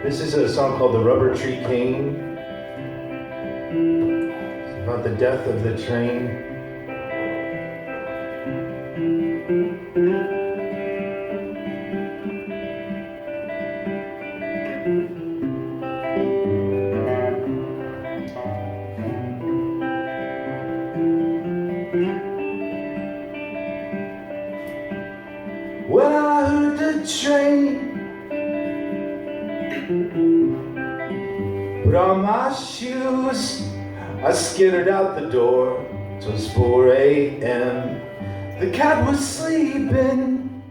This is a song called The Rubber Tree King. It's about the death of the train. When I heard the train put on my shoes, I skittered out the door. It was 4 a.m. The cat was sleeping,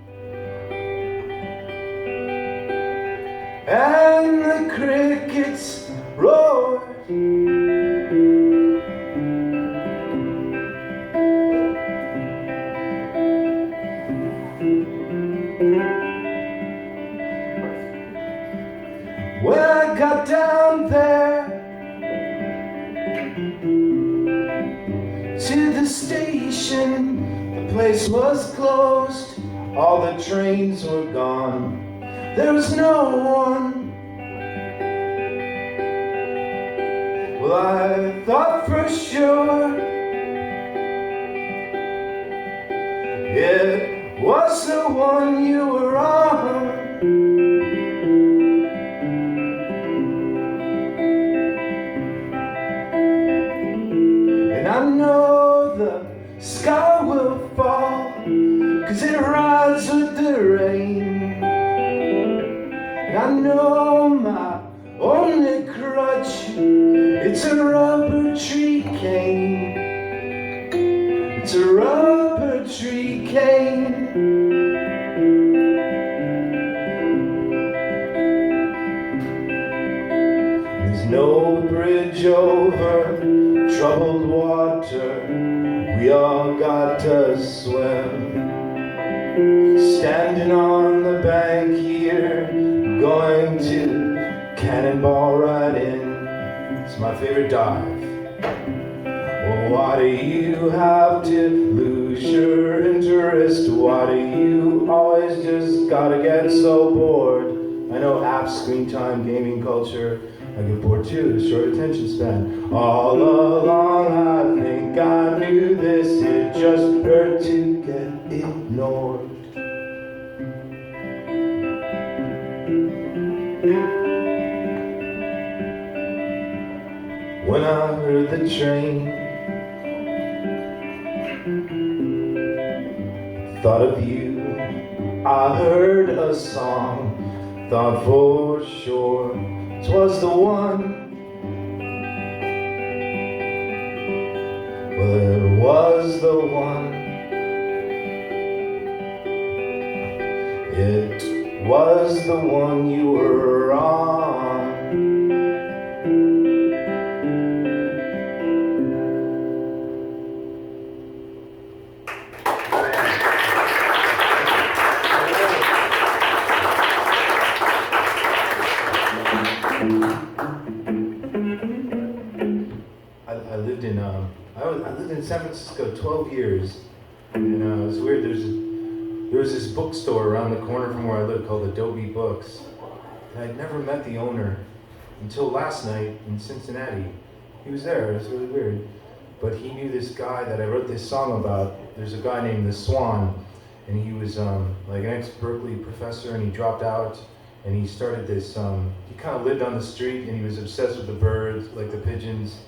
and the crickets roared. When I got down there to the station, the place was closed, all the trains were gone, there was no one. Well, I thought for sure it was the one you were on. And I know the sky will fall, 'cause it rides with the rain. And I know my only crutch, it's a rubber tree cane. It's a rubber tree cane. There's no bridge over troubled water, we all got to swim. Standing on the bank here, going to cannonball right in. It's my favorite dive. Well, why do you have to lose your interest? Why do you always just gotta get so bored? I know apps, screen time, gaming culture, I get bored too, short attention span. All along I think I knew this, it just hurt to get ignored. When I heard the train, thought of you, I heard a song, thought for sure 'twas the one. Well, it was the one. It was the one you were on. I lived in San Francisco 12 years, and it was weird. There was this bookstore around the corner from where I lived called Adobe Books, and I'd never met the owner until last night in Cincinnati. He was there. It was really weird, but he knew this guy that I wrote this song about. There's a guy named the Swan, and he was like an ex-Berkeley professor, and he dropped out, and he started this. He kind of lived on the street, and he was obsessed with the birds, like the pigeons.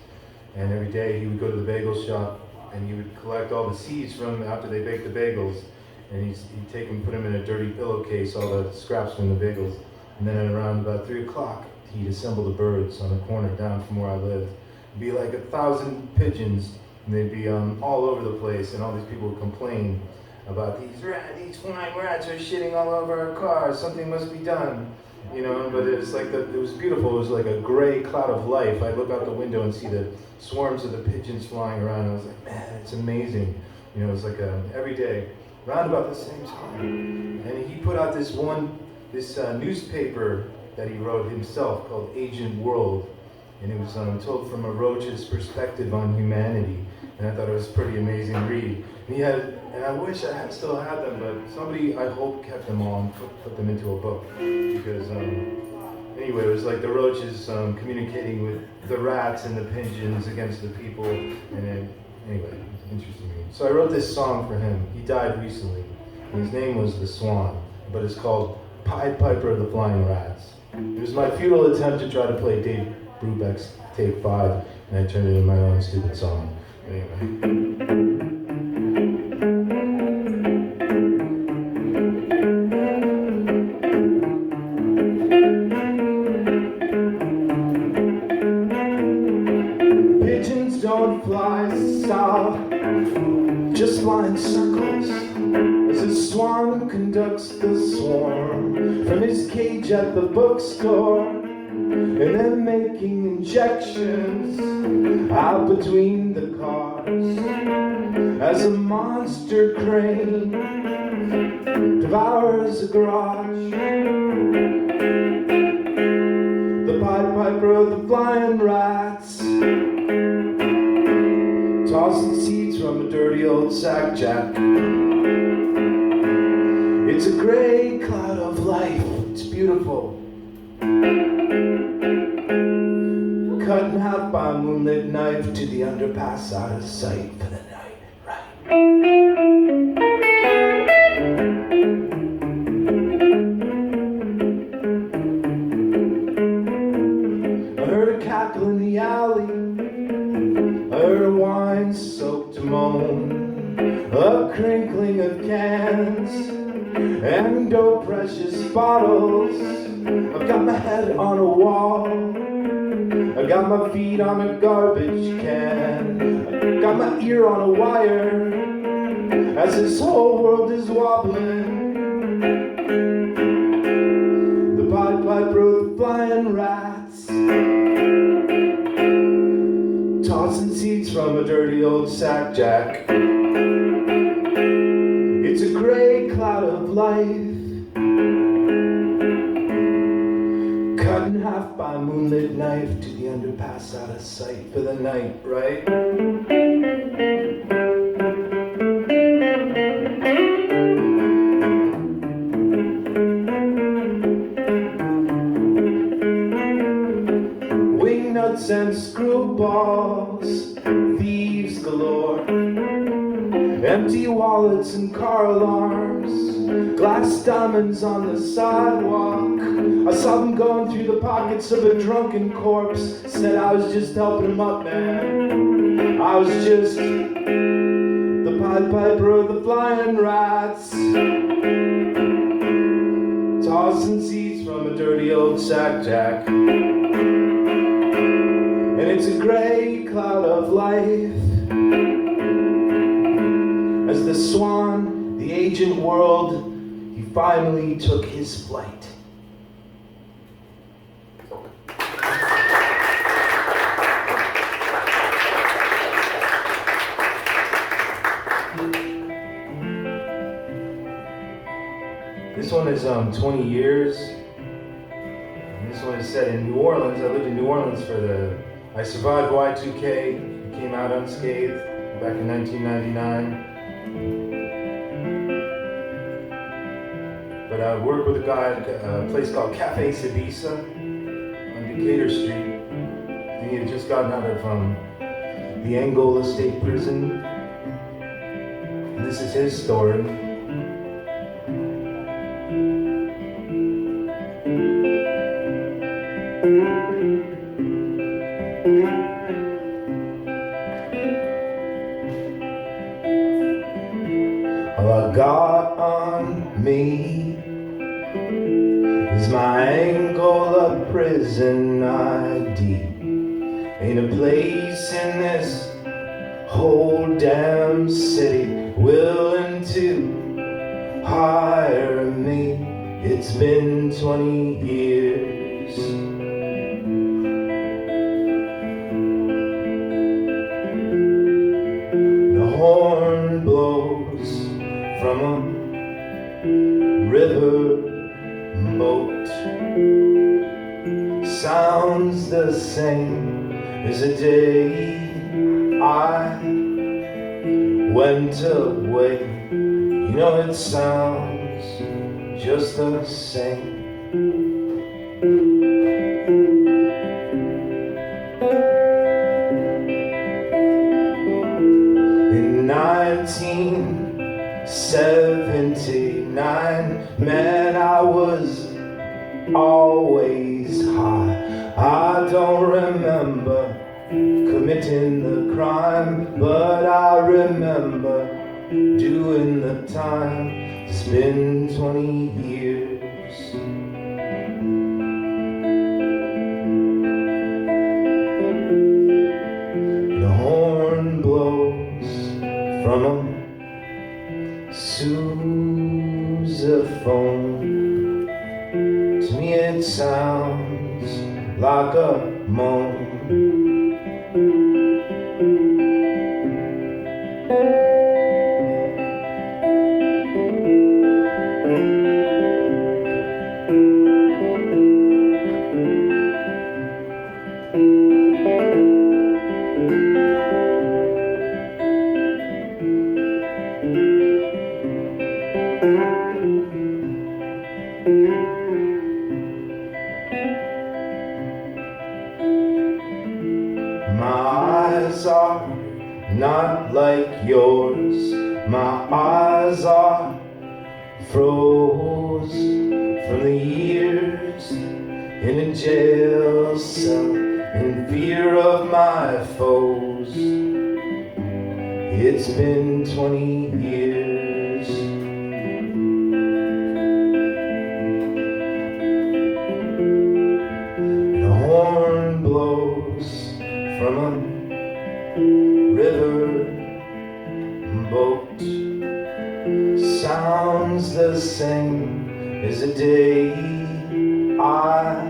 And every day he would go to the bagel shop and he would collect all the seeds from after they baked the bagels. And he'd take them, put them in a dirty pillowcase, all the scraps from the bagels. And then at around about 3 o'clock, he'd assemble the birds on the corner down from where I lived. It'd be like 1,000 pigeons, and they'd be all over the place. And all these people would complain about these flying rats are shitting all over our cars. Something must be done. You know, but it was like it was beautiful. It was like a gray cloud of life. I look out the window and see the swarms of the pigeons flying around. I was like, man, it's amazing. You know, it was like every day, around about the same time. And he put out this newspaper that he wrote himself called Agent World, and it was told from a roach's perspective on humanity. And I thought it was a pretty amazing read. And he had, and I wish I had still had them, but somebody I hope kept them all and put them into a book, because Anyway, it was like the roaches communicating with the rats and the pigeons against the people. And then, anyway, it's interesting. So I wrote this song for him. He died recently. His name was The Swan, but it's called Pied Piper of the Flying Rats. It was my futile attempt to try to play Dave Brubeck's Take 5, and I turned it into my own stupid song. Anyway. Don't fly south, just fly in circles as a swan conducts the swarm from his cage at the bookstore, and then making injections out between the cars as a monster crane devours a garage. The Pied Piper of the Flying Rats, tossing seeds from a dirty old sack jack. It's a gray cloud of life, it's beautiful. Cut in half by a moonlit knife to the underpass out of sight for the night, right? I heard a cackle in the alley, I heard a wine-soaked moan, a crinkling of cans, and oh precious bottles. I've got my head on a wall, I got my feet on a garbage can, I got my ear on a wire, as this whole world is wobbling. The Pied Piper of the Flying Rats, tossing seeds from a dirty old sack jack. It's a gray cloud of life, cut in half by a moonlit knife to the underpass out of sight for the night, right? Wingnuts and screwballs, thieves galore, empty wallets and car alarms, glass diamonds on the sidewalk. I saw them going through the pockets of a drunken corpse. Said I was just helping him up, man. I was just the Pied Piper of the Flying Rats, tossing seeds from a dirty old sack jack. And it's a gray cloud of life as the swan, the agent world, he finally took his flight. This one is 20 years. And this one is set in New Orleans. I lived in New Orleans I survived Y2K, came out unscathed back in 1999. But I worked with a guy at a place called Cafe Sibisa on Decatur Street. And he had just gotten out of the Angola State Prison. And this is his story. All I got on me is my Angola prison ID. Ain't a place in this whole damn city willing to hire me. It's been 20 years. The horn blows from a river boat, sounds the same as the day I went away. You know it sounds just the same. In 1979, man, I was always high. I don't remember committing the crime, but I remember doing the time. It's been 20 years. The horn blows from a sousaphone. To me it sounds like a moan. My eyes are not like yours. My eyes are froze from the years in a jail cell in fear of my foes. It's been 20 years. The horn blows from a river boat. Sounds the same as the day I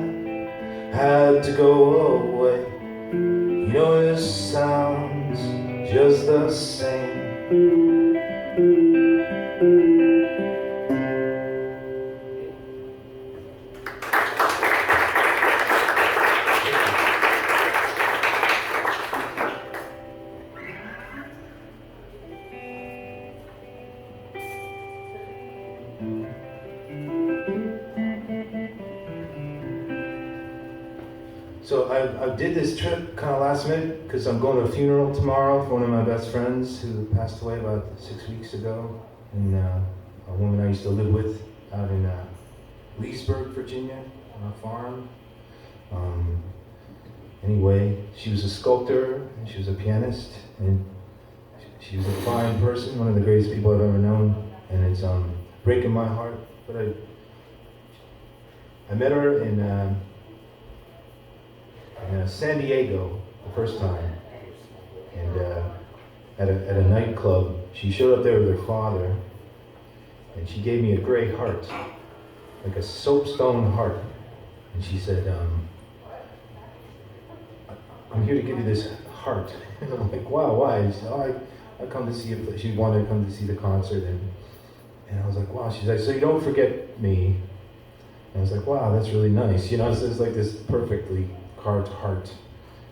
had to go away. You know it sounds just the same. So I did this trip kind of last minute because I'm going to a funeral tomorrow for one of my best friends who passed away about 6 weeks ago, and a woman I used to live with out in Leesburg, Virginia, on a farm. Anyway, she was a sculptor and she was a pianist, and she was a fine person, one of the greatest people I've ever known, and it's breaking my heart. But I met her in San Diego the first time, and at a nightclub. She showed up there with her father, and she gave me a gray heart, like a soapstone heart, and she said, I'm here to give you this heart. And I'm like, wow, why? She said, I come to see you. She wanted to come to see the concert, and I was like, wow. She's like, so you don't forget me. And I was like, wow, that's really nice. You know, so it's like this perfectly carved heart.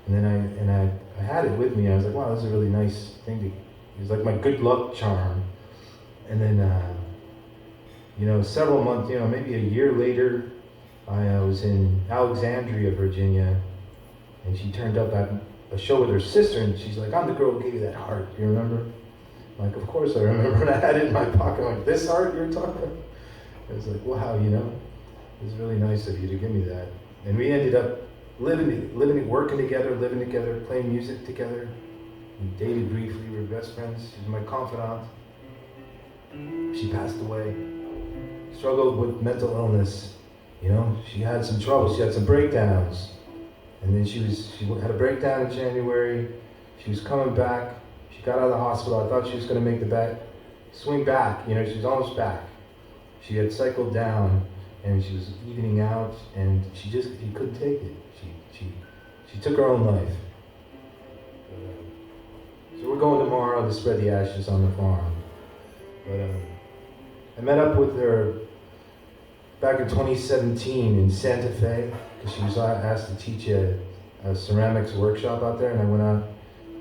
And then I had it with me. I was like, wow, that's a really nice thing. It was like my good luck charm. And then, several months, maybe a year later, I was in Alexandria, Virginia, and she turned up at a show with her sister, and she's like, I'm the girl who gave you that heart. Do you remember? I'm like, of course I remember. And I had it in my pocket. I'm like, this heart you're talking about? I was like, wow, it was really nice of you to give me that. And we ended up working together, living together, playing music together. We dated briefly. We were best friends. She was my confidant. She passed away. Struggled with mental illness. She had some trouble. She had some breakdowns. And then she had a breakdown in January. She was coming back. She got out of the hospital. I thought she was going to make the swing back. She was almost back. She had cycled down, and she was evening out, and she couldn't take it. She took her own life. So we're going tomorrow to spread the ashes on the farm. But I met up with her back in 2017 in Santa Fe, because she was asked to teach a ceramics workshop out there, and I went out,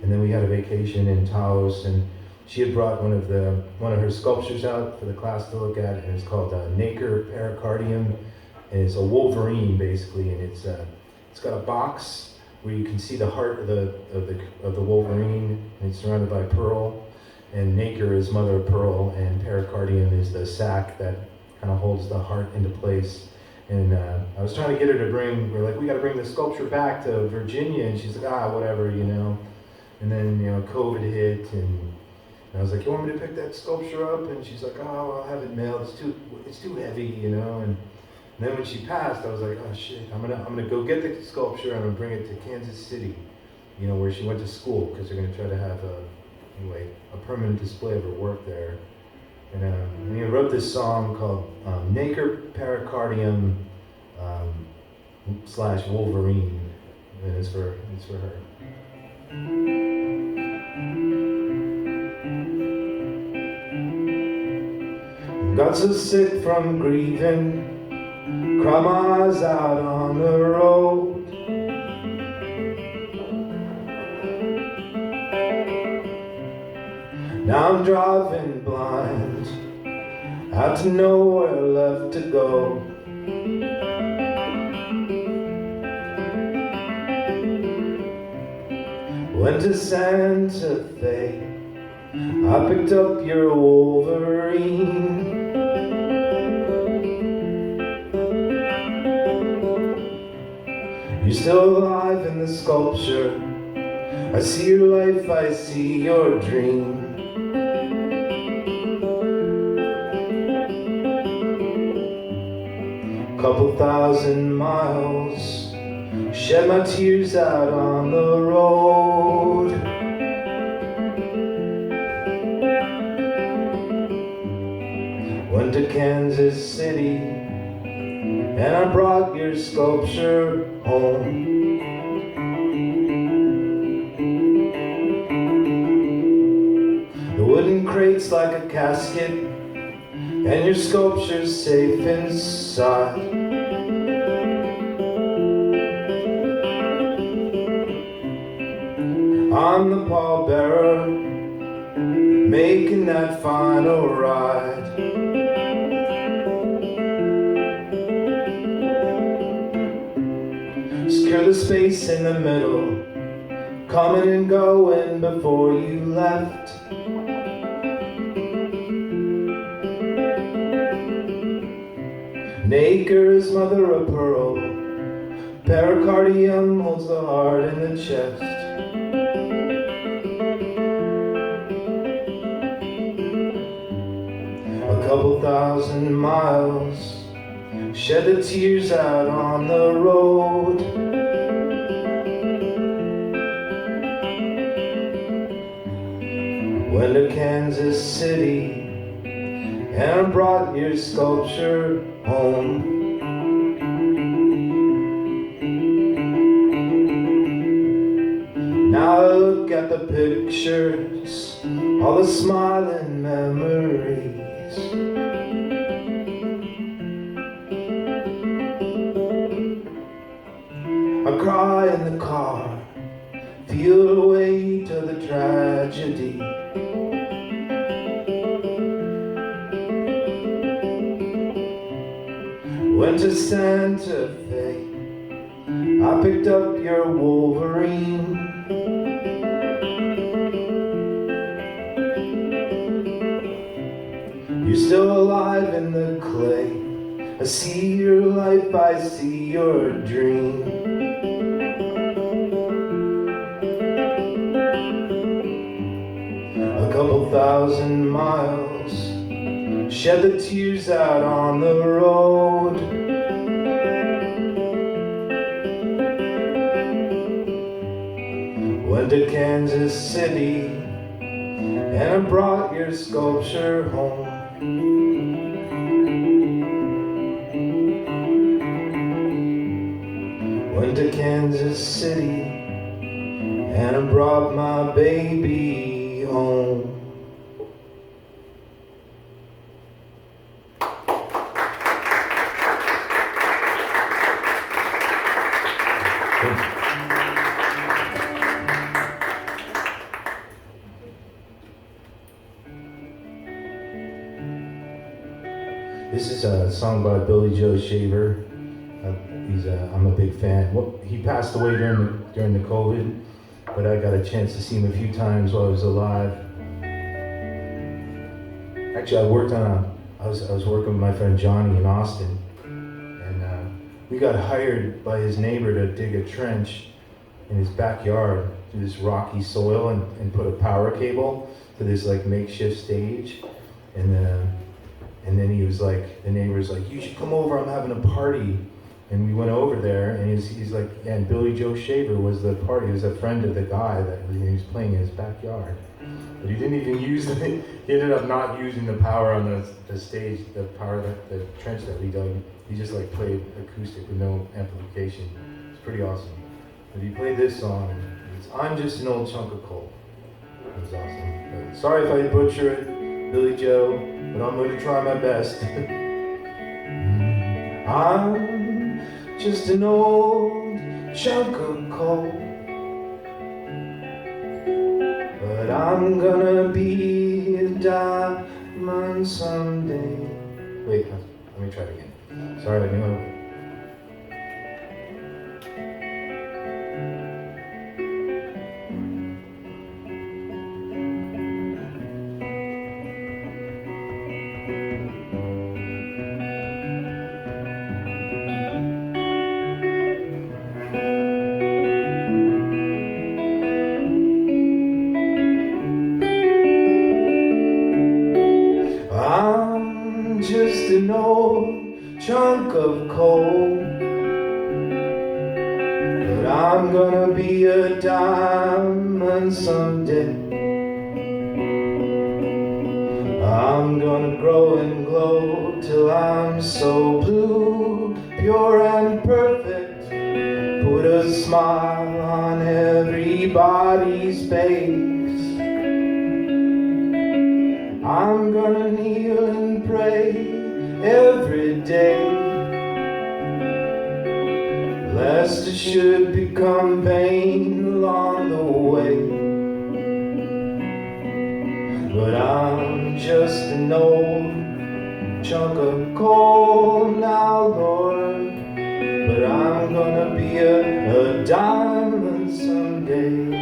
and then we had a vacation in Taos, and she had brought one of her sculptures out for the class to look at, and it's called Nacre Pericardium, and it's a Wolverine basically, and it's got a box where you can see the heart of the Wolverine, and it's surrounded by pearl, and nacre is mother of pearl, and pericardium is the sac that kind of holds the heart into place. And I was trying to get her to we're like, we got to bring the sculpture back to Virginia, and she's like, whatever, And then, COVID hit, and I was like, you want me to pick that sculpture up? And she's like, I'll have it mailed. It's too heavy, And then when she passed, I was like, oh shit, I'm gonna go get the sculpture, and I'm gonna bring it to Kansas City, where she went to school, because they're gonna try to have a permanent display of her work there. And he wrote this song called Nacre Pericardium / Wolverine, and it's for her. Got so sick from grieving, cried my eyes out on the road. Now I'm driving blind, out to nowhere left to go. Went to Santa Fe, I picked up your Wolverine. You're still alive in the sculpture, I see your life, I see your dream. Couple thousand miles, shed my tears out on the road. Went to Kansas City, and I brought your sculpture home. The wooden crate's like a casket, and your sculpture's safe inside. I'm the pallbearer, making that final ride. Secure the space in the middle, coming and going before you left. Nacre is mother of pearl, pericardium holds the heart in the chest. A couple thousand miles, shed the tears out on the road. Went to Kansas City, and I brought your sculpture home. Now I look at the pictures, all the smiling memories. I cry in the car, feel the weight of the tragedy. Went to Santa Fe, I picked up your Wolverine. You're still alive in the clay, I see your life, I see your dream. A couple thousand miles, shed the tears out on the road. Went to Kansas City, and I brought your sculpture home. Went to Kansas City, and I brought my baby home. This is a song by Billy Joe Shaver. I'm a big fan. Well, he passed away during the COVID, but I got a chance to see him a few times while I was alive. Actually, I was working with my friend Johnny in Austin, and we got hired by his neighbor to dig a trench in his backyard through this rocky soil and put a power cable to this like makeshift stage, and then he was like, the neighbor's like, you should come over, I'm having a party. And we went over there, and he's like, yeah, and Billy Joe Shaver was the party. He was a friend of the guy that he was playing in his backyard. But he didn't even use he ended up not using the power on the stage, the trench that we dug. He just like played acoustic with no amplification. It's pretty awesome. But he played this song. It's I'm Just an Old Chunk of Coal. It was awesome. But sorry if I butcher it, Billy Joe, but I'm going to try my best. I'm just an old chunk of coal, but I'm gonna be a diamond someday. Wait, let me try it again. Sorry, let me know. Just an old chunk of coal, but I'm gonna be a diamond someday. I'm gonna grow and glow till I'm so blue, pure and perfect, put a smile on everybody's face. I'm gonna kneel and pray every day, lest it should become vain along the way. But I'm just an old chunk of coal now, Lord, but I'm gonna be a diamond someday.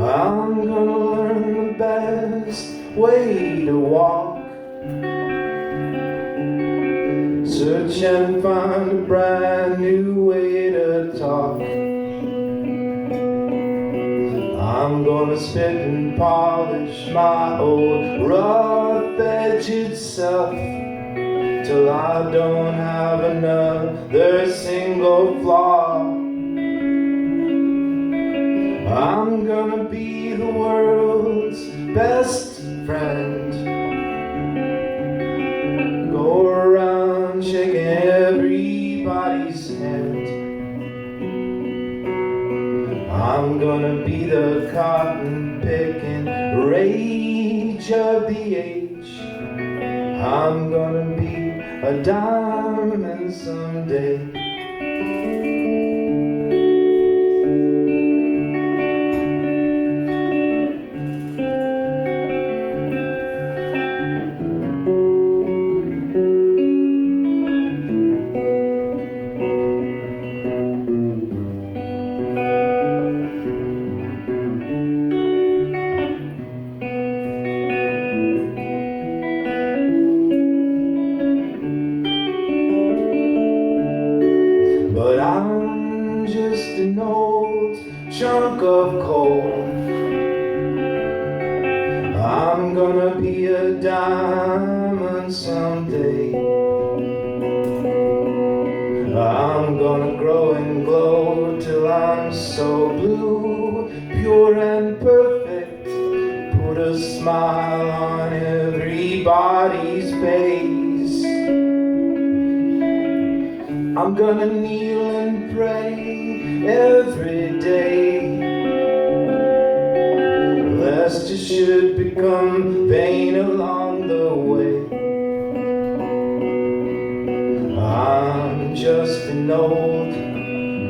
I'm gonna learn the best way to walk, search and find a brand new way to talk. I'm gonna spit and polish my old rough-edged self till I don't have another single flaw. I'm gonna be the world's best friend, go around shaking everybody's hand. I'm gonna be the cotton picking rage of the age. I'm gonna be a diamond someday. But I'm just an old chunk of coal. I'm gonna be a diamond someday. I'm gonna grow and glow till I'm so blue, pure and perfect, put a smile on everybody's face. I'm gonna kneel and pray every day, lest it should become vain along the way. I'm just an old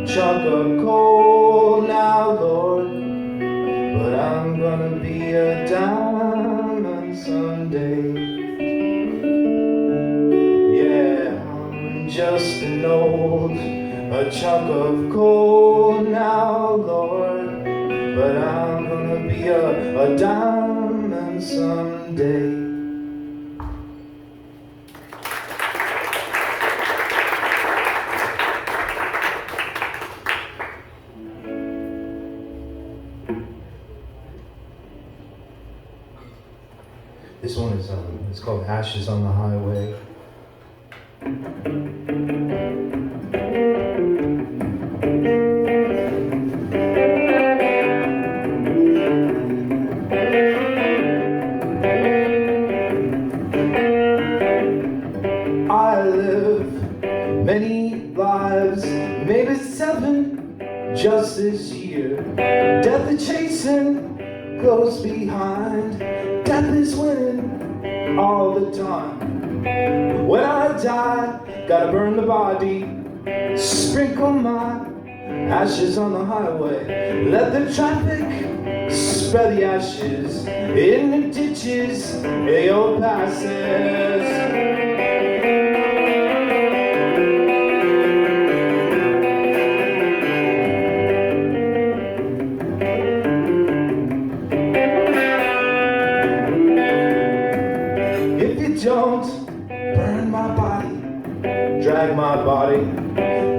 chunk of coal now, Lord, but I'm gonna be a diamond someday. Yeah. just an old, a chunk of coal now, Lord. But I'm gonna be a diamond someday. This one is it's called Ashes on the Highway. I live many lives, maybe 7 just this year. Death is chasing close behind. Death is winning all the time. When I die, gotta burn the body, sprinkle my ashes on the highway. Let the traffic spread the ashes in the ditches in your passes. Don't burn my body, drag my body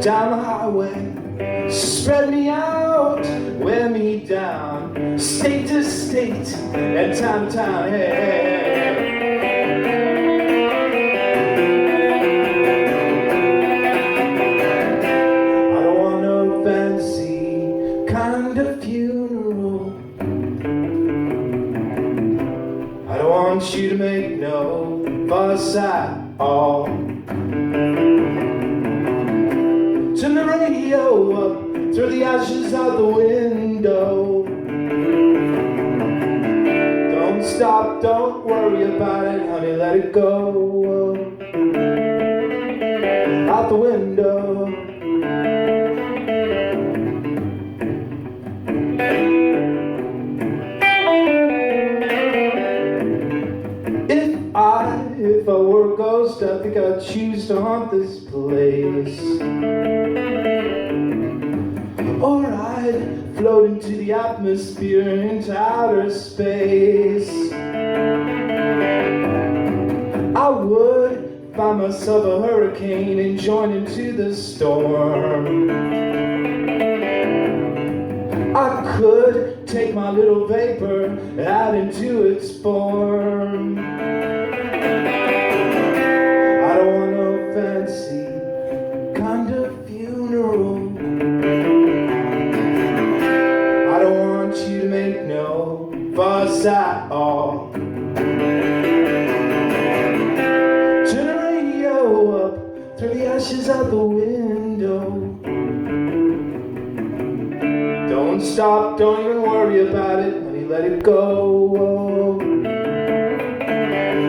down the highway, spread me out, wear me down, state to state, and town to town, hey, hey, hey. I don't want no fancy kind of funeral. I don't want you to make no fuss at all. Turn the radio up, throw the ashes out the window. Don't stop, don't worry about it, honey, let it go. Out the window. If I were a ghost, I think I'd choose to haunt this place. Or I'd float into the atmosphere, into outer space. I would find myself a hurricane and join into the storm. I could take my little vapor and add into its form. I don't want no fancy kind of funeral. I don't want you to make no fuss at all. Turn the radio up, throw the ashes out the window. Don't stop, don't even worry about it, honey, let it go.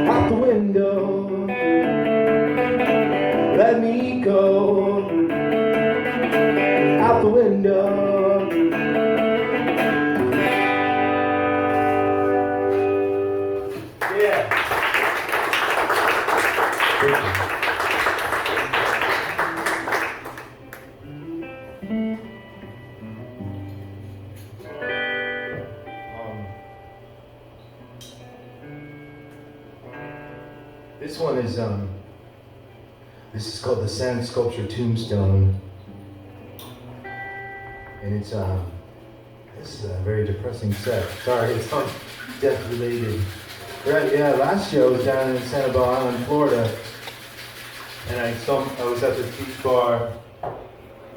Out the window. Let me go out the window. Yeah. This one is this is called the Sand Sculpture Tombstone, and it's this is a very depressing set. Sorry, it's not death related. Right? Yeah, last year I was down in Sanibel Island, Florida, and I was at the beach bar,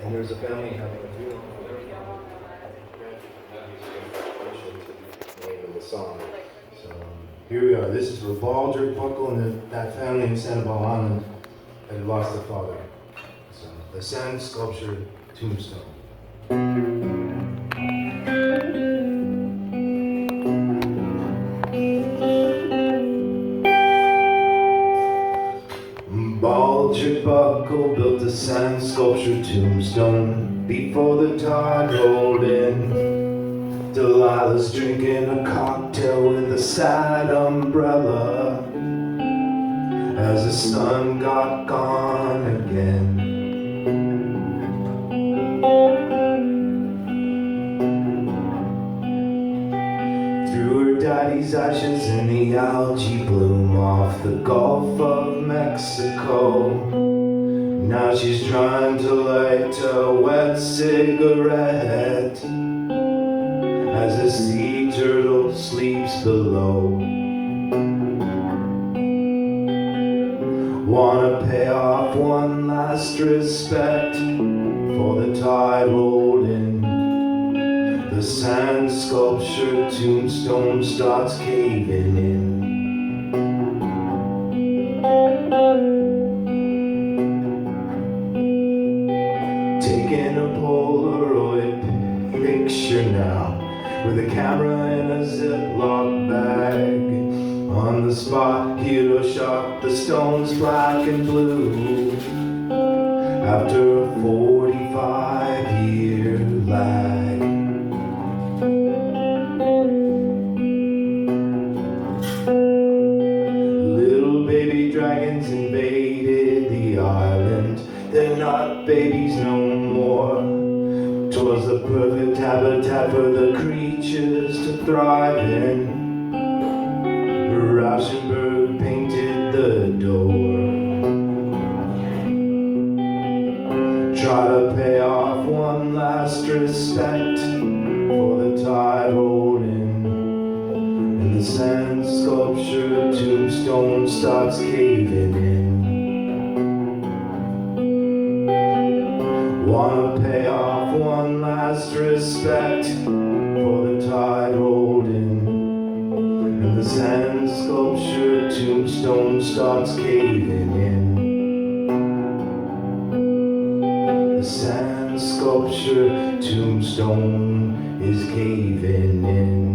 and there was a family having a funeral. Name of the song. So here we are. This is for Balder Buckle and that family in Sanibel Island that had lost their father. So the Sand Sculpture Tombstone. Balder Buckle built a sand sculpture tombstone before the tide rolled in. Delilah's drinking a cocktail with a sad umbrella as the sun got gone again. Threw her daddy's ashes in the algae bloom off the Gulf of Mexico. Now she's trying to light a wet cigarette as the sea turtle sleeps below. Wanna pay off one last respect for the tide rolled in. The sand sculpture tombstone starts caving in. Taking a Polaroid picture now with a camera in a Ziploc bag. On the spot, hero shot the stones black and blue. After a 45-year lag. Little baby dragons invaded the island. They're not babies no more. 'Twas the perfect habitat for the creatures to thrive in. Rauschenberg painted the door. Try to pay off one last respect for the tide rolled in. And the sand sculpture tombstone starts caving in. Wanna pay off one last respect for the tide rolled in. And the sand sculpture tombstone starts caving in. The sand sculpture tombstone is caving in.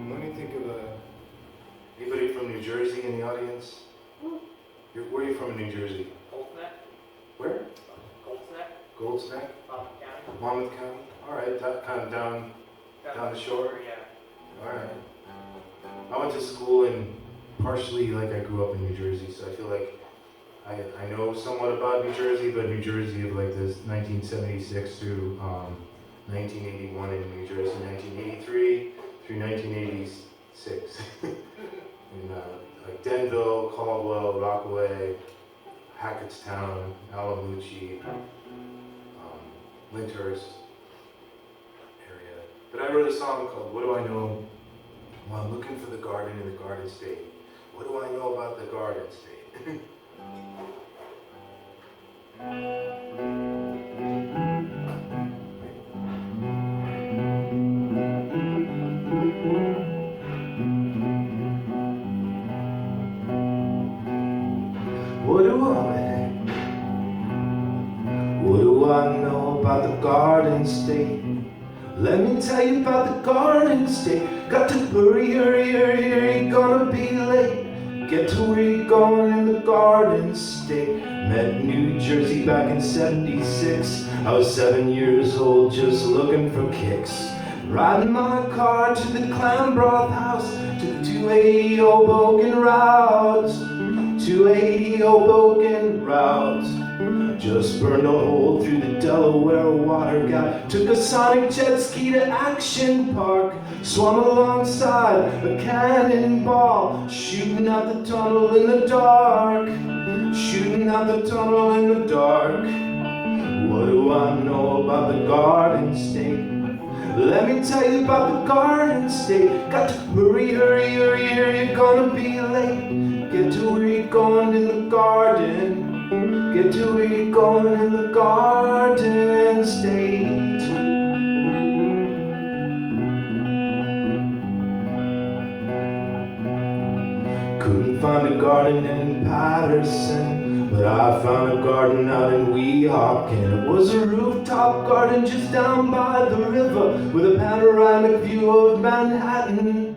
Let me think of anybody from New Jersey in the audience? Where are you from in New Jersey? Where? Golds Neck? Monmouth County? Alright, that kind of down the shore? Yeah. Alright. I went to school and partially I grew up in New Jersey, so I feel like I know somewhat about New Jersey, but New Jersey of this 1976 through 1981 in New Jersey, 1983 through 1986. in Denville, Caldwell, Rockaway, Hackettstown, Alamucci, Lyndhurst area. But I wrote a song called What Do I Know While Looking for the Garden in the Garden State. What do I know about the Garden State? What do I know about the Garden State? Let me tell you about the Garden State. Got to hurry, hurry, hurry, hurry, gonna be late. Get to where you're going in the Garden State. Met New Jersey back in '76. I was 7 years old, just looking for kicks. Riding my car to the clam broth house, to the 280 Hoboken routes. 280 Hoboken routes. Just burned a hole through the Delaware water gap. Took a sonic jet ski to Action Park. Swam alongside a cannonball, shooting out the tunnel in the dark. Shooting out the tunnel in the dark. What do I know about the Garden State? Let me tell you about the Garden State. Got to hurry, hurry, hurry, hurry, you're gonna be late. Get to where you're going in the garden. Get to where you're going in the Garden State. Couldn't find a garden in Patterson, but I found a garden out in Weehawken. It was a rooftop garden just down by the river, with a panoramic view of Manhattan.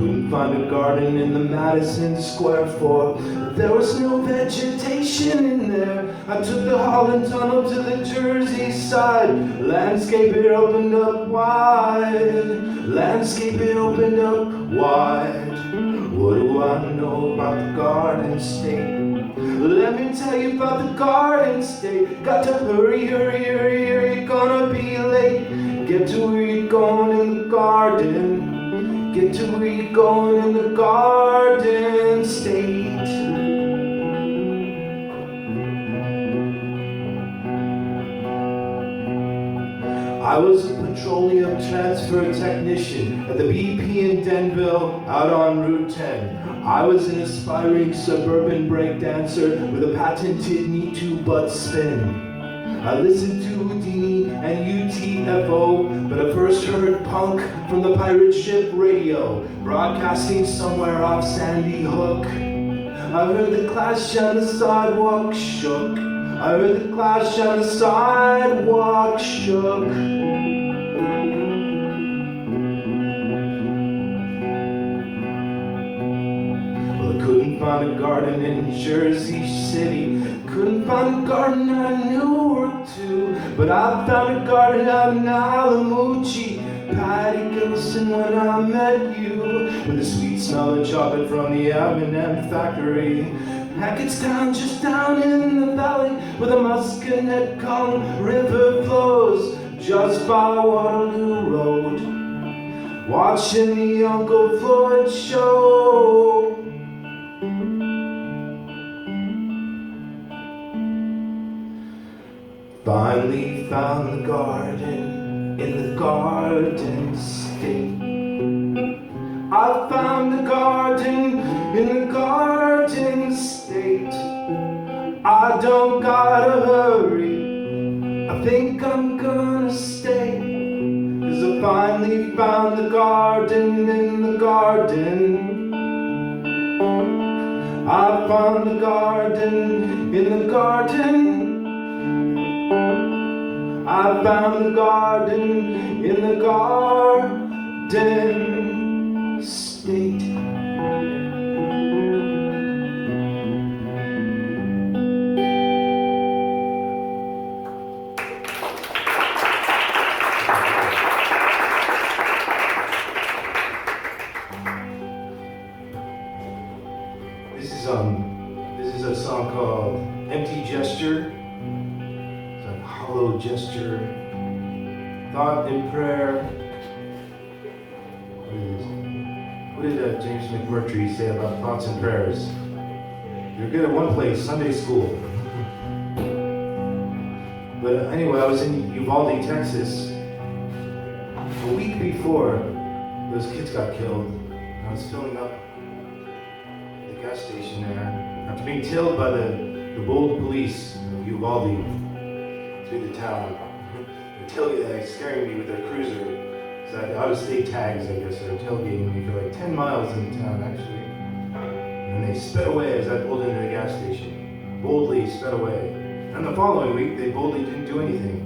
couldn't find a garden in the Madison Square Fort. There was no vegetation in there. I took the Holland Tunnel to the Jersey side. Landscape, it opened up wide. Landscape, it opened up wide. What do I know about the Garden State? Let me tell you about the Garden State. Got to hurry, hurry, hurry, hurry, gonna be late. Get to where you're going in the garden. Get to where you're going in the Garden State. I was a petroleum transfer technician at the BP in Denville, out on Route 10. I was an aspiring suburban breakdancer with a patented knee-to-butt spin. I listened to Houdini and UTFO, but I first heard punk from the pirate ship radio, broadcasting somewhere off Sandy Hook. I heard the clash on the sidewalk shook. I heard the clash on the sidewalk shook. Well, I couldn't find a garden in Jersey City. Couldn't find a garden I knew or two. But I found a garden out in Alamucci. Patty Gilson when I met you. With the sweet smell of chocolate from the M&M factory. Hackett's Town, just down in the valley, where the Musconetcong River flows, just by Waterloo Road, watching the Uncle Floyd show. Finally found the garden in the Garden State. I found the garden in the Garden State. I don't gotta hurry, I think I'm gonna stay. 'Cause I finally found the garden in the garden. I found the garden in the garden. I found the garden in the Garden State. This is a song called Empty Gesture. It's a hollow gesture, thought and prayer. What did James McMurtry say about thoughts and prayers? You're good at one place, Sunday school. But anyway, I was in Uvalde, Texas. A week before those kids got killed, I was filling up the gas station there after being tailed by the bold police of Uvalde through the town. They're scaring me with their cruiser. So I had out-of-state tags, I guess. They were tailgating me for like 10 miles in town, actually. And they sped away as I pulled into the gas station. Boldly sped away. And the following week, they boldly didn't do anything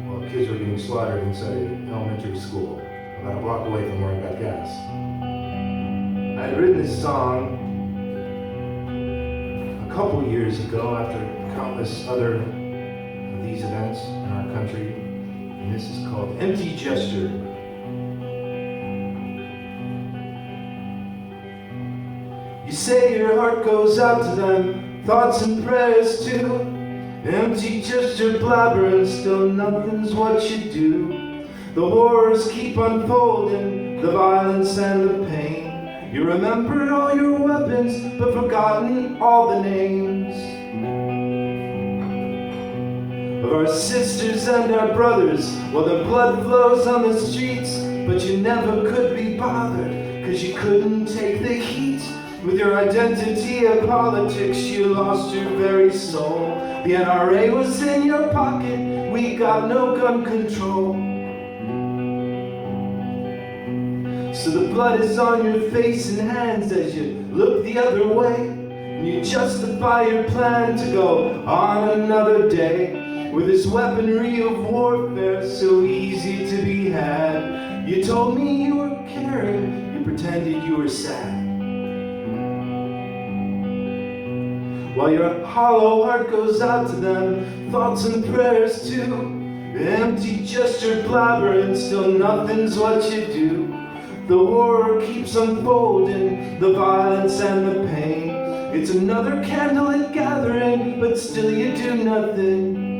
while kids were getting slaughtered inside an elementary school about a block away from where I got gas. I had written this song a couple years ago after countless other of these events in our country. And this is called Empty Gesture. You say your heart goes out to them, thoughts and prayers too. Empty gesture blabbering, still nothing's what you do. The horrors keep unfolding, the violence and the pain. You remembered all your weapons, but forgotten all the names of our sisters and our brothers, while the blood flows on the streets. But you never could be bothered, 'cause you couldn't take the heat. With your identity of politics, you lost your very soul. The NRA was in your pocket, we got no gun control. So the blood is on your face and hands as you look the other way. And you justify your plan to go on another day. With this weaponry of warfare so easy to be had. You told me you were caring, you pretended you were sad. While your hollow heart goes out to them, thoughts and prayers too. Empty gesture blabbering, still nothing's what you do. The horror keeps unfolding, the violence and the pain. It's another candlelit gathering, but still you do nothing.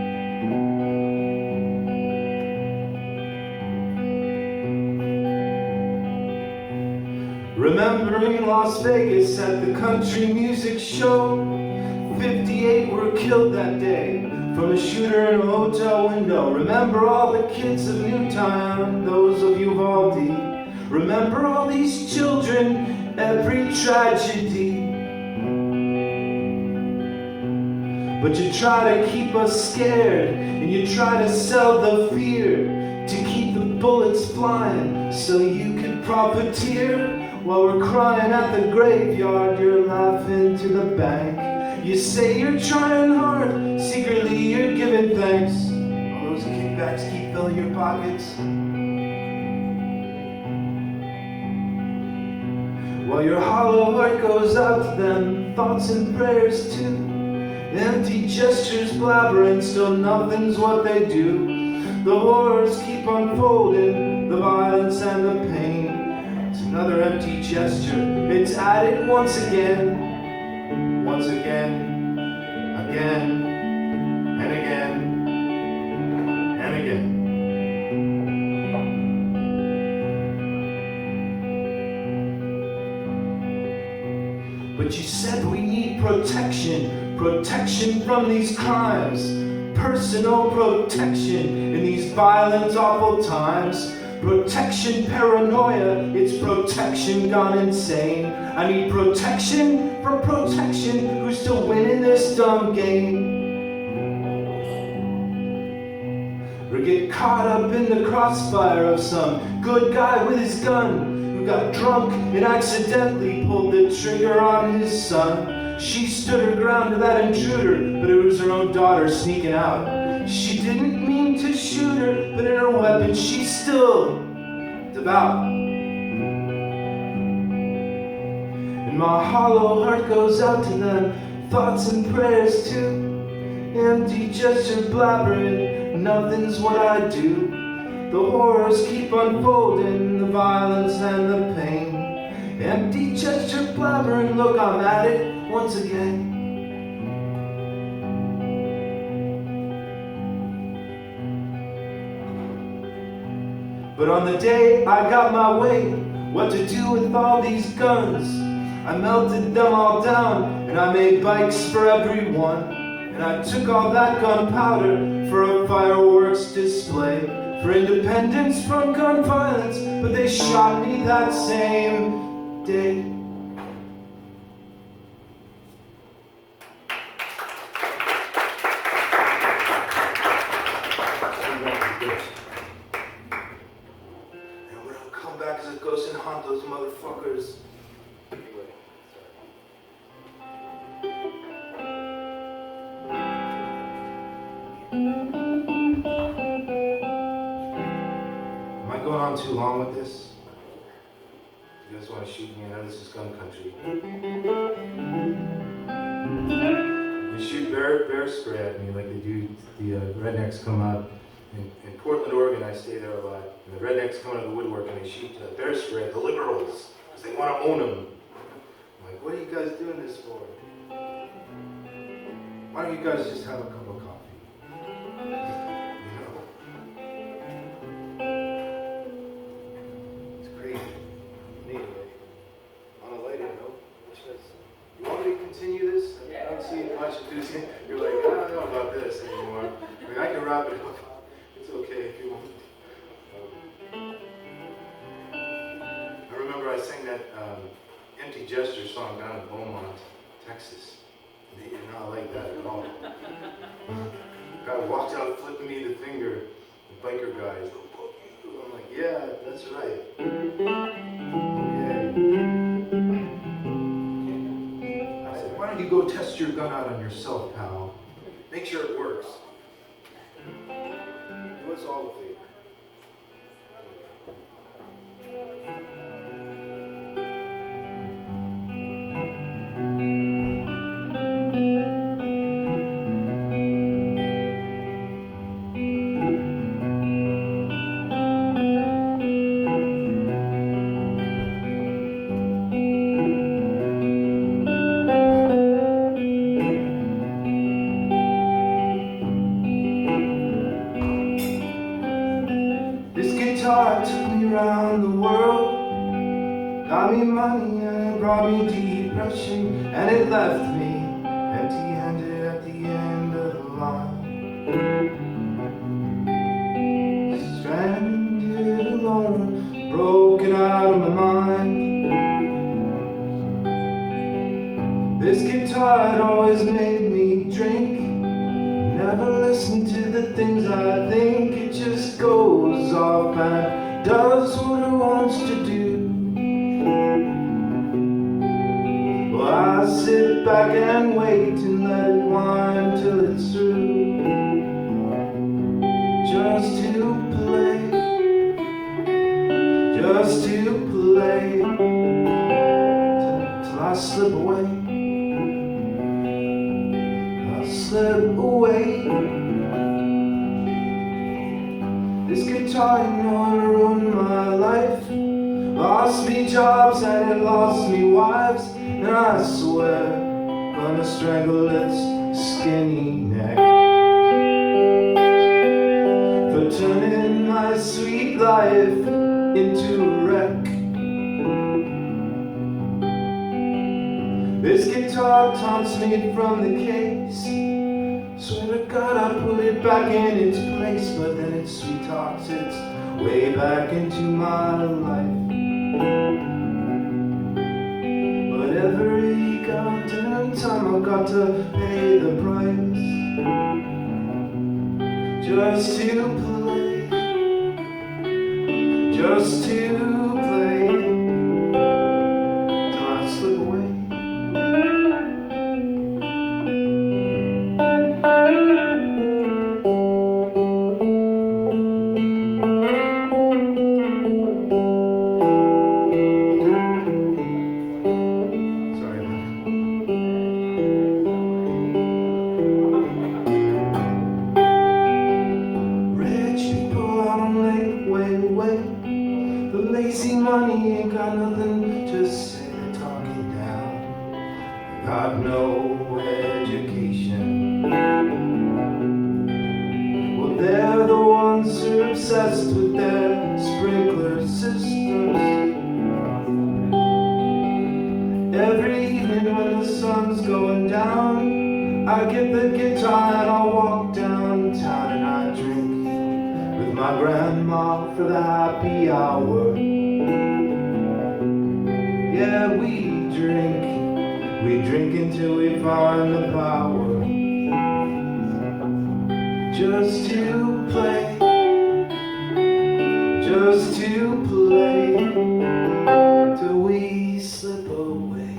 Remembering Las Vegas at the country music show, 58 were killed that day from a shooter in a hotel window. Remember all the kids of Newtown, those of Uvalde. Remember all these children, every tragedy. But you try to keep us scared, and you try to sell the fear to keep the bullets flying so you could profiteer. While we're crying at the graveyard, you're laughing to the bank. You say you're trying hard, secretly you're giving thanks. All those kickbacks keep filling your pockets. While your hollow heart goes out to them, thoughts and prayers too. Empty gestures blabbering, still nothing's what they do. The horrors keep unfolding, the violence and the pain. It's another empty gesture, it's at it once again. Once again, again, and again, and again. But you said we need protection, protection from these crimes, personal protection in these violent, awful times. Protection paranoia, it's protection gone insane. I need protection from protection, who's still winning this dumb game. Or get caught up in the crossfire of some good guy with his gun, who got drunk and accidentally pulled the trigger on his son. She stood her ground to that intruder, but it was her own daughter sneaking out. She didn't mean to shoot her, but in her weapon she still devout. And my hollow heart goes out to them, thoughts and prayers too. Empty gesture blabbering, nothing's what I do. The horrors keep unfolding, the violence and the pain. Empty gesture blabbering, look, I'm at it once again. But on the day I got my way, what to do with all these guns, I melted them all down, and I made bikes for everyone. And I took all that gunpowder for a fireworks display, for independence from gun violence, but they shot me that same day. Back as a ghost and haunt those motherfuckers. Anyway, am I going on too long with this? You guys want to shoot me? I know this is gun country. They shoot bear spray at me like they do. The rednecks come out. In Portland, Oregon, I stay there a lot. And the rednecks come out of the woodwork and they shoot bear spray at the liberals because they want to own them. I'm like, what are you guys doing this for? Why don't you guys just have a cup of coffee? You know? It's crazy. Anyway, on a lighter note, you want me to continue this? I don't see much enthusiasm. You're like, I don't know about this anymore. I mean, I can wrap it up. It's okay if you want. I remember I sang that Empty Gesture song down in Beaumont, Texas. They did not like that at all. Guy walked out flipping me the finger. The biker guys go, fuck you. I'm like, yeah, that's right. Okay. I said, why don't you go test your gun out on yourself, pal? Make sure it works. Do us all a favor. guitar took me around the world, got me money and it brought me depression, and it left me empty-handed at the end of the line. Stranded alone, broken out of my mind. This guitar had always made me drink, never listen to the things I think. It just goes off and does what it wants to do. Well, I sit back and wait and let it whine till it's through. Just to play, till I slip away. Slip away. This guitar, you know, it ruined my life. Lost me jobs and it lost me wives, and I swear gonna strangle its skinny neck for turning my sweet life into a wreck. This guitar taunts me from the case. Swear to God I put it back in its place, but then it sweet talks its way back into my life. But every goddamn time I've got to pay the price just to play, till I slip away. Lazy money ain't got nothing to say, they're talking down. Got no education. Well, they're the ones who are obsessed with their sprinkler systems. Every evening when the sun's going down, I get the guitar and I walk downtown and I drink with my grandma for the happy hour. Yeah, we drink until we find the power. Just to play, till we slip away.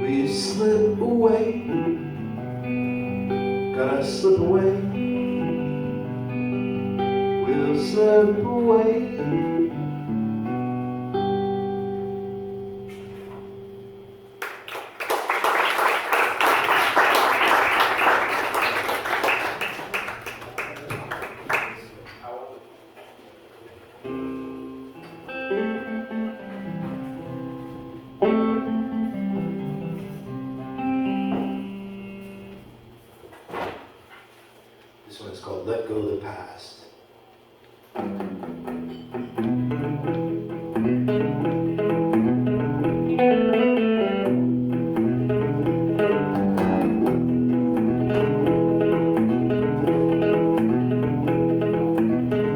We slip away, gotta slip away. We'll slip away. This one's called Let Go the Past.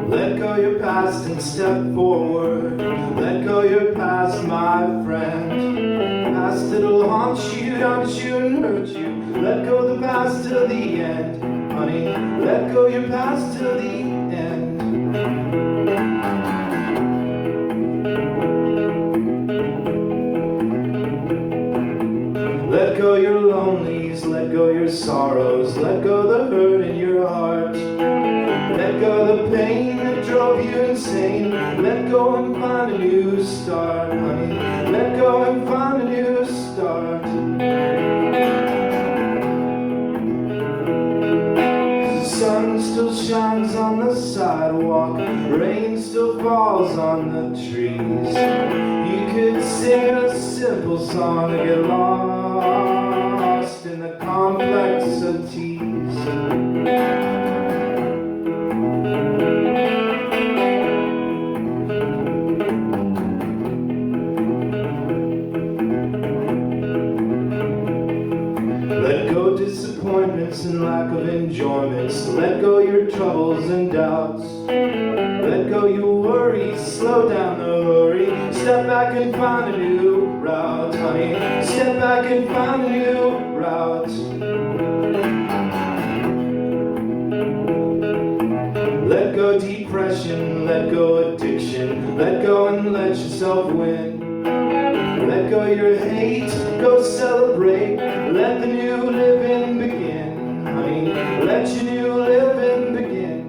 Let go your past and step forward. Let go your past, my friend. Past it'll haunt you and hurt you. Let go the past till the end, honey. Let go your past till the end. Let go your lonelies, let go your sorrows, let go the hurt in your heart. Let go the pain that drove you insane. Let go and find a new start, honey. Let go and find a new start. The sun still shines on the sidewalk, rain still falls on the trees. You could sing a simple song and get lost in the complexities. troubles and doubts. Let go your worries, slow down the hurry. Step back and find a new route, honey. Step back and find a new route. Let go depression, let go addiction. Let go and let yourself win. Let go your hate, go celebrate. Let the new living begin, honey. Let your new living begin.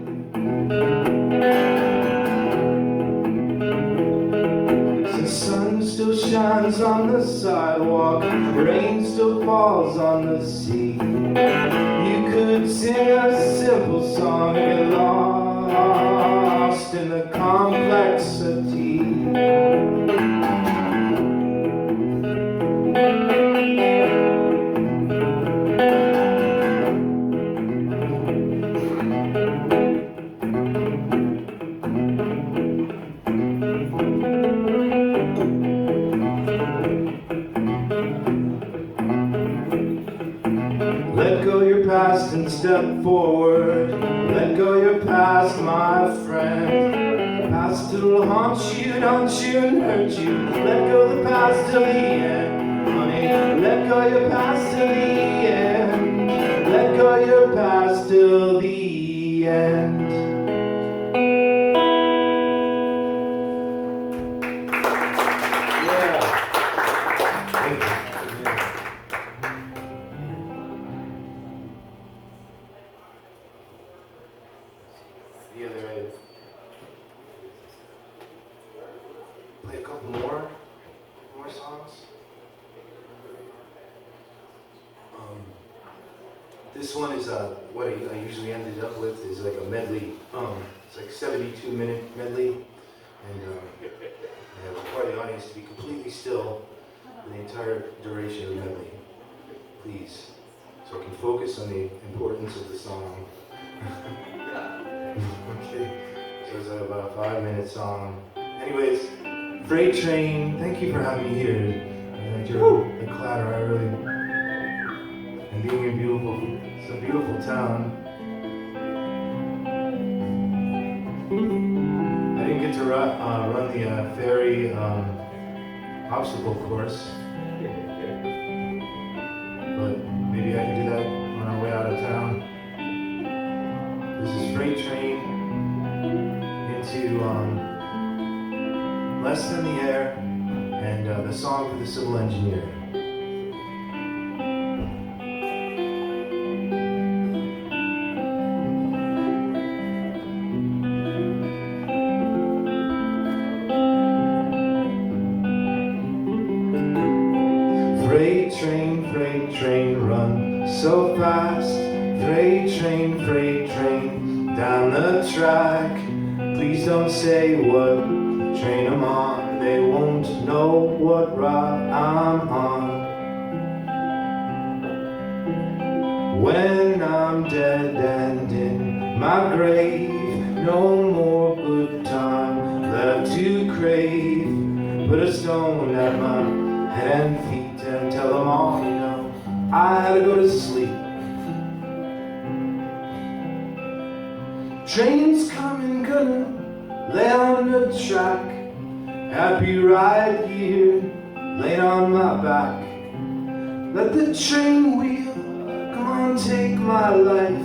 The sun still shines on the sidewalk, rain still falls on the sea. You could sing a simple song and get lost in the complexity. Let go your past and step forward. Let go your past, my friend. Past it'll haunt you and hurt you. Let go the past till the end, honey. Let go your past till the end. Let go your past till the end. Yeah. Thank you. The other end. Play a couple more songs. This one is what I usually ended up with is like a medley. It's like 72-minute medley, and I require the audience to be completely still for the entire duration of the medley, please, so I can focus on the importance of the song. Okay, so it's about a 5-minute song. Anyways, Freight Train, thank you for having me here. And you're the Clatter, I really, and being in it's a beautiful town. I didn't get to run the ferry obstacle course, but maybe I can do that on our way out of town. This is Freight Train into Less Than the Air, and the song for the civil engineer. Freight train, run so fast. Freight train, down the track. Please don't say what train I'm on. They won't know what route I'm on. When I'm dead and in my grave, no more good time left to crave. Put a stone at my head and feet and tell them all you know. I had to go to sleep. Train's coming, gonna lay on the track. Happy ride here, laid on my back. Let the train wheel, come on, take my life.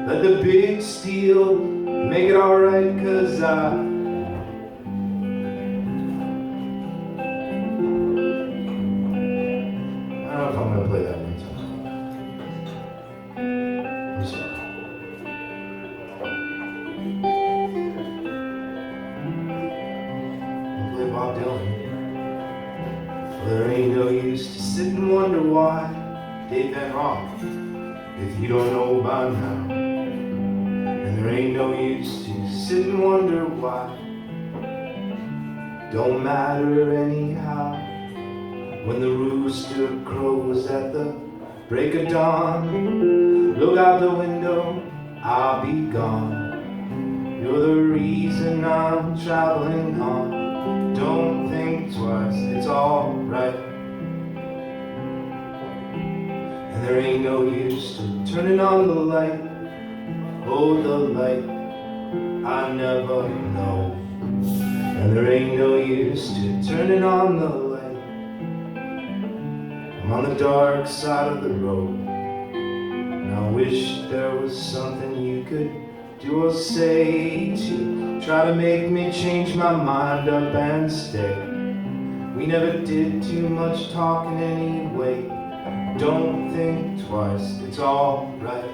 Let the big steel make it alright, 'cause I don't know if I'm gonna play that one time. I'm sorry. I'll play Bob Dylan. Well, there ain't no use to sit and wonder why Dave Van Rock, if you don't know by now. And there ain't no use to sit and wonder why. Don't matter anyhow. When the rooster crows at the break of dawn, look out the window, I'll be gone. You're the reason I'm traveling on. Don't think twice, it's alright. And there ain't no use to turning on the light Oh, the light I never know. And there ain't no use to turning on the light. I'm on the dark side of the road, and I wish there was something you could do or say to try to make me change my mind up and stay. We never did too much talking anyway. Don't think twice, it's all right.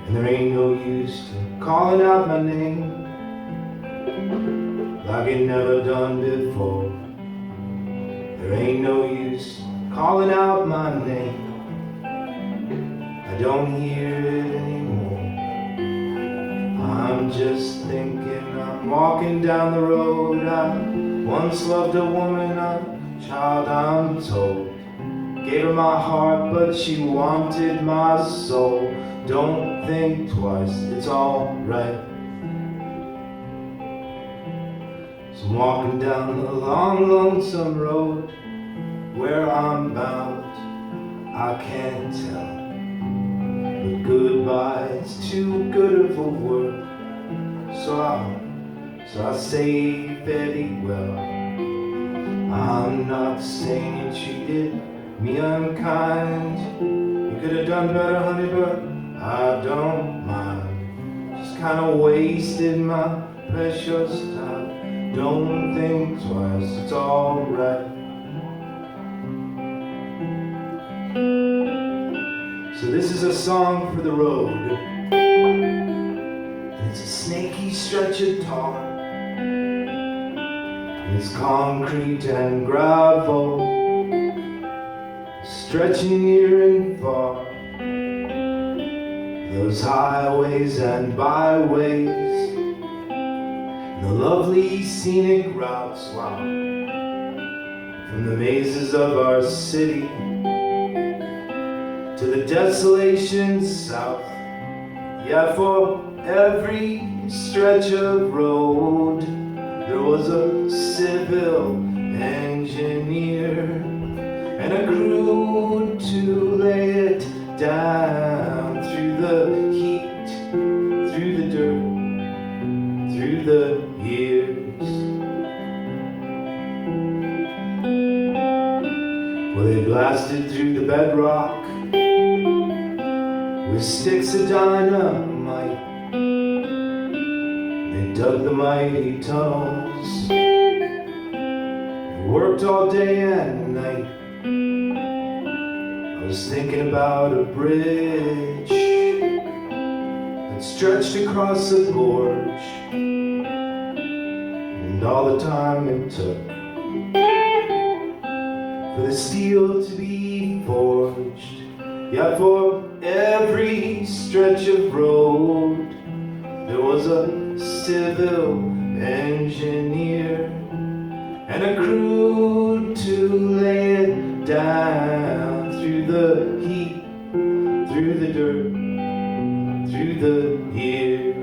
And there ain't no use to calling out my name like it never done before. There ain't no use calling out my name. I don't hear it anymore. I'm just thinking I'm walking down the road. I once loved a woman, a child I'm told. Gave her my heart, but she wanted my soul. Don't think twice, it's all right. So I'm walking down the long, lonesome road. Where I'm bound, I can't tell. But goodbye's too good of a word. So I say very well. I'm not saying you treated me unkind. You could have done better, honey, but I don't mind. Just kinda wasted my precious time. Don't think twice, it's alright. So this is a song for the road. And it's a snaky stretch of tar. And it's concrete and gravel, stretching near and far. Those highways and byways, and the lovely scenic routes, wow, from the mazes of our city to the desolation south. Yeah, for every stretch of road there was a civil engineer and a crew to lay it down through the heat, through the dirt, through the years. Well, they blasted through the bedrock with sticks of dynamite. They dug the mighty tunnels, they worked all day and night. I was thinking about a bridge that stretched across a gorge, and all the time it took for the steel to be forged. Yeah, for every stretch of road there was a civil engineer and a crew to lay it down through the heat, through the dirt, through the years.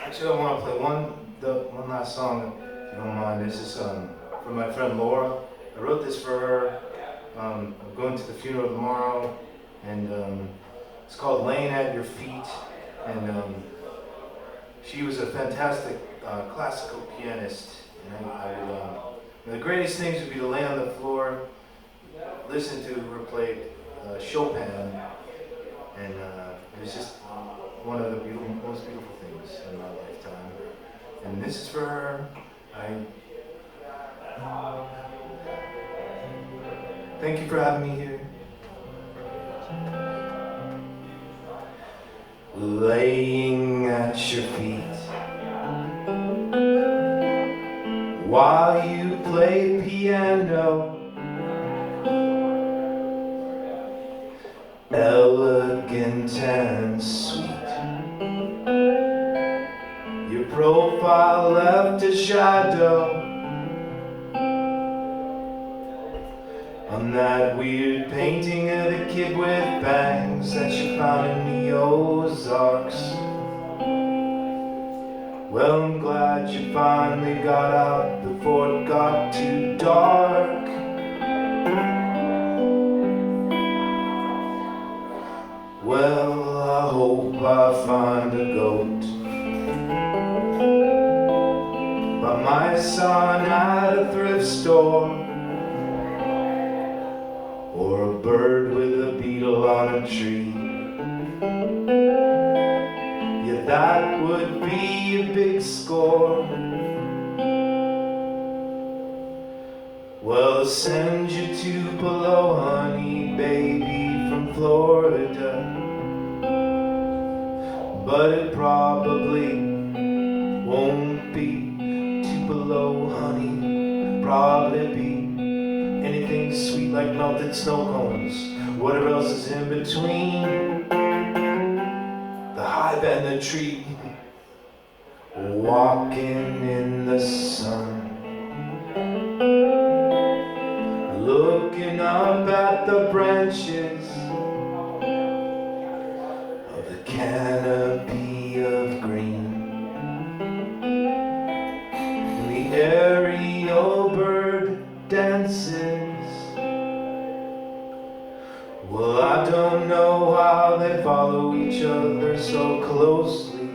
Actually, I want to play one last song, if you don't mind. This is from my friend Laura. I wrote this for her. I'm going to the funeral tomorrow, and it's called "Laying at Your Feet." And she was a fantastic classical pianist. And the greatest things would be to lay on the floor, listen to her play Chopin, and it was just one of the most beautiful things in my lifetime. And this is for her. Thank you for having me here. Laying at your feet while you play piano, elegant and sweet. Your profile left a shadow on that weird painting of the kid with bangs that you found in the Ozarks. Well, I'm glad you finally got out before it got too dark. Well, I hope I find a goat by my son at a thrift store, or a bird with a beetle on a tree. Yeah, that would be a big score. Well, I'll send you Tupelo honey, baby, from Florida, but it probably won't be Tupelo honey. Probably be anything sweet like melted snow cones. Whatever else is in between the hive and the tree. Walking in the sun, looking up at the branches of the canopy of green, and the aerial bird dances. Well, I don't know how they follow each other so closely.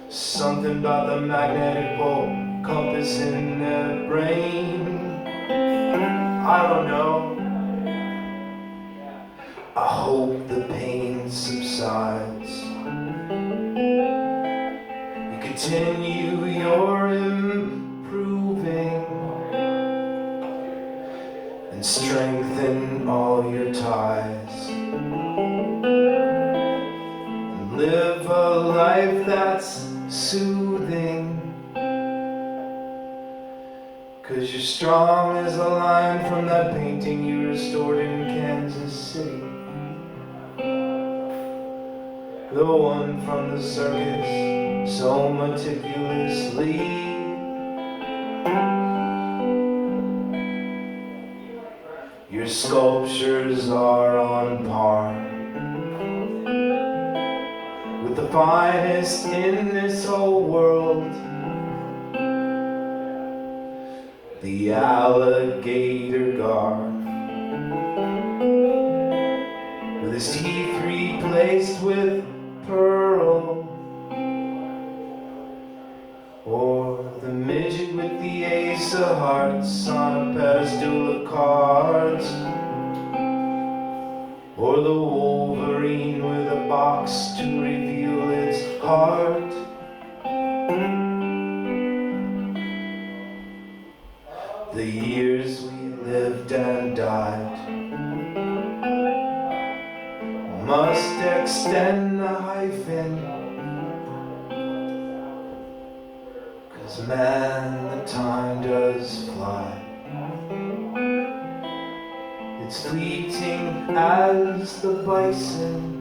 Something about the magnetic pole compass in their brain. I don't know. I hope the pain subsides. You continue your improving and strengthen all your ties, and live a life that's soothing. 'Cause you're strong as a lion from that painting you restored in Kansas City, the one from the circus so meticulously. Your sculptures are on par with the finest in this whole world. The alligator guard, with his teeth replaced with pearl, or the midget with the ace of hearts on a pedestal of cards, or the wolverine with a box to reveal its heart. The years we lived and died must extend the hyphen, 'cause man, the time does fly. It's fleeting as the bison